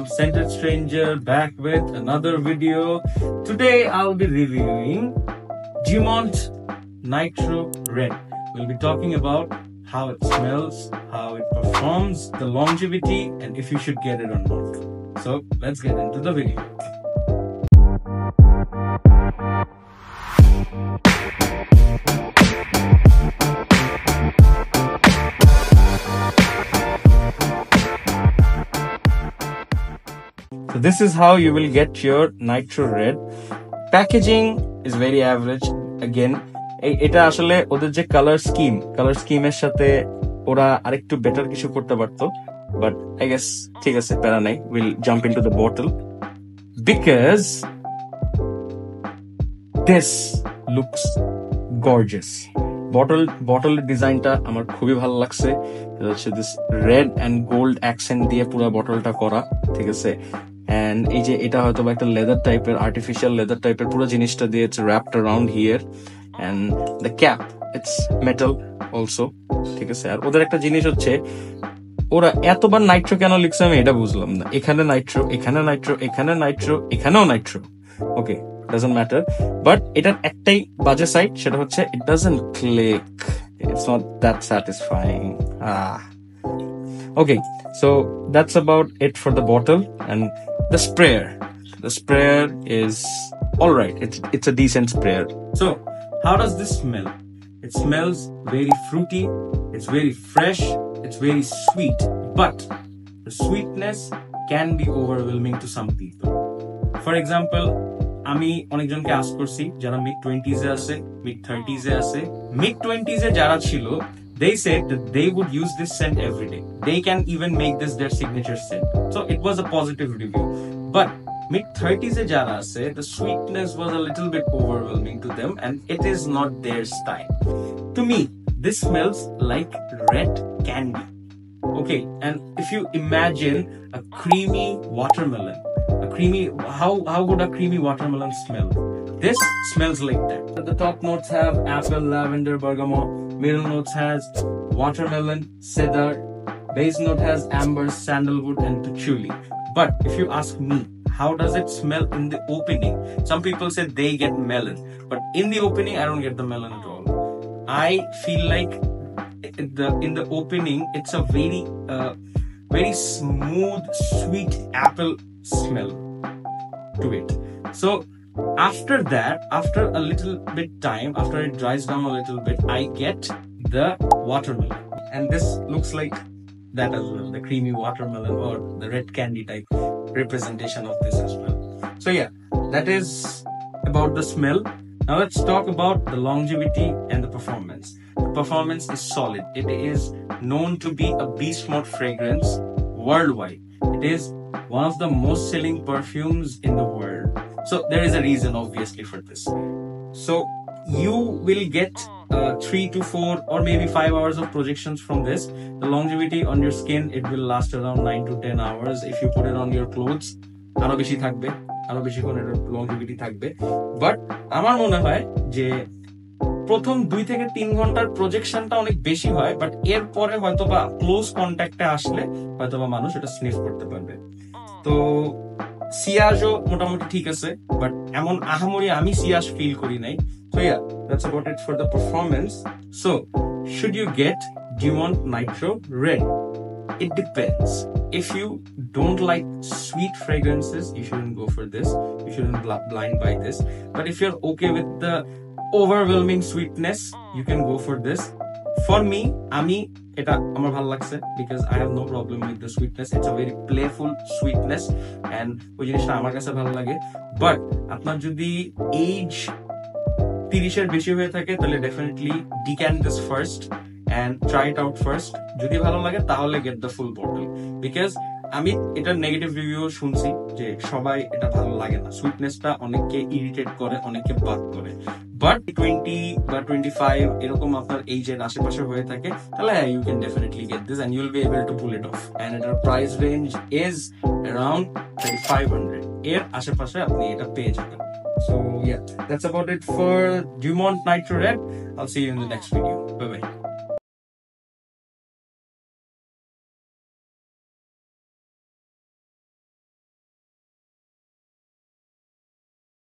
I'm Scented Stranger back with another video. Today I'll be reviewing Dumont Nitro Red. We'll be talking about how it smells, how it performs, the longevity, and if you should get it or not. So let's get into the video. So this is how you will get your Nitro Red. Packaging is very average. Again, এটা আসলে ওদের যে colour স্কিমের সাথে ওরা আরেকটু better কিছু করতে পারতো, বাট আই গেস ঠিক আছে, প্যারা নাই। Will jump into the bottle because this looks gorgeous. বটলের ডিজাইনটা আমার খুবই ভালো লাগছে। হচ্ছে this red and gold accent দিয়ে পুরো বটলটা করা, ঠিক আছে। এন্ড এই যে এটা হয়তো একটা লেদার টাইপের, আর্টিফিশিয়াল লেদার টাইপের পুরো জিনিসটা দিয়ে it's wrapped around here, and the cap it's metal also, ঠিক আছে। আর ওদের একটা জিনিস হচ্ছে, ওরা এতবার নাইট্রো কেন লিখছে আমি এটা বুঝলাম না। এখানে নাইট্রো, এখানে নাইট্রো, এখানে নাইট্রো, এখানেও Nitro. Okay, doesn't matter, but এটার একটাই বাজে সাইড, সেটা হচ্ছে it doesn't click. It's not that satisfying. Okay, so that's about it for the bottle. And the sprayer is all right. It's a decent sprayer. So how does this smell? It smells very fruity, it's very fresh, it's very sweet, but the sweetness can be overwhelming to some people. For example, আমি অনেকজনকে ask করছি যারা mid-20s এ আছে, mid-30s এ আছে। mid-20s এ যারা ছিল, they said that they would use this scent every day. They can even make this their signature scent. So it was a positive review. But mid-30s e jara ase, the sweetness was a little bit overwhelming to them and it is not their style. To me, this smells like red candy. Okay, and if you imagine a creamy watermelon, how would a creamy watermelon smell? This smells like that. The top notes have apple, lavender, bergamot. Middle notes has watermelon, cedar. Base note has amber, sandalwood, and patchouli. But if you ask me, how does it smell in the opening? Some people say they get melon, but in the opening, I don't get the melon at all. I feel like in the opening, it's a very smooth, sweet apple smell to it. So after that, after a little bit time, after it dries down a little bit, I get the watermelon, and this looks like that as well, the creamy watermelon or the red candy type representation of this as well. So yeah, that is about the smell. Now let's talk about the longevity and the performance. The performance is solid. It is known to be a beast mode fragrance worldwide. It is one of the most selling perfumes in the world. So there is a reason obviously for this. So you will get 3 to 4 or maybe 5 hours of projections from this. The longevity on your skin, it will last around 9 to 10 hours. If you put it on your clothes, আরো বেশি থাকবে, আরো বেশি করে longevity থাকবে। But আমার মনে হয় যে প্রথম 2 থেকে 3 ঘন্টার প্রজেকশনটা অনেক বেশি হয়, বাট এরপরে হয়তোবা ক্লোজ কন্ট্যাক্টে আসলে হয়তোবা মানুষ এটা স্নিফ করতে পারবে। তো সিয়াজও মোটামুটি ঠিক আছে, বাট এমন আহামরি আমি সিয়াজ ফিল করি নাই। So yeah, that's about it for the performance. So should you get Dumont Nitro Red? It depends. If you don't like sweet fragrances, you shouldn't go for this. You shouldn't blind buy this. But if you're okay with the overwhelming sweetness, you can go for this. For me, এটা আমার ভালো লাগছে because I have no problem with the sweetness. It's a very playful sweetness and ওই জিনিসটা আমার কাছে ভালো লাগে। But আপনার যদি age 30 এর বেশি হয়ে থাকে, তাহলে definitely decant this first and try it out first. যদি ভালো লাগে তাহলে get the full bottle, because আমি এটার নেগেটিভ রিভিউ শুনছি যে সবাই এটা ভালো লাগে না, সুইটনেসটা অনেককে ইরিটেট করে, অনেককে বাদ করে। বাট 20 বা 25 এরকম আপনার এইজের আশেপাশে হয়ে থাকে, তাহলে you can definitely get this and you will be able to pull it off. And এটার প্রাইস রেঞ্জ ইজ অ্যারাউন্ড 3500 এর আশেপাশে আপনি এটা পেয়ে যাবেন। So yeah, that's about it for Dumont Nitro Red. I'll see you in the next video. Bye bye.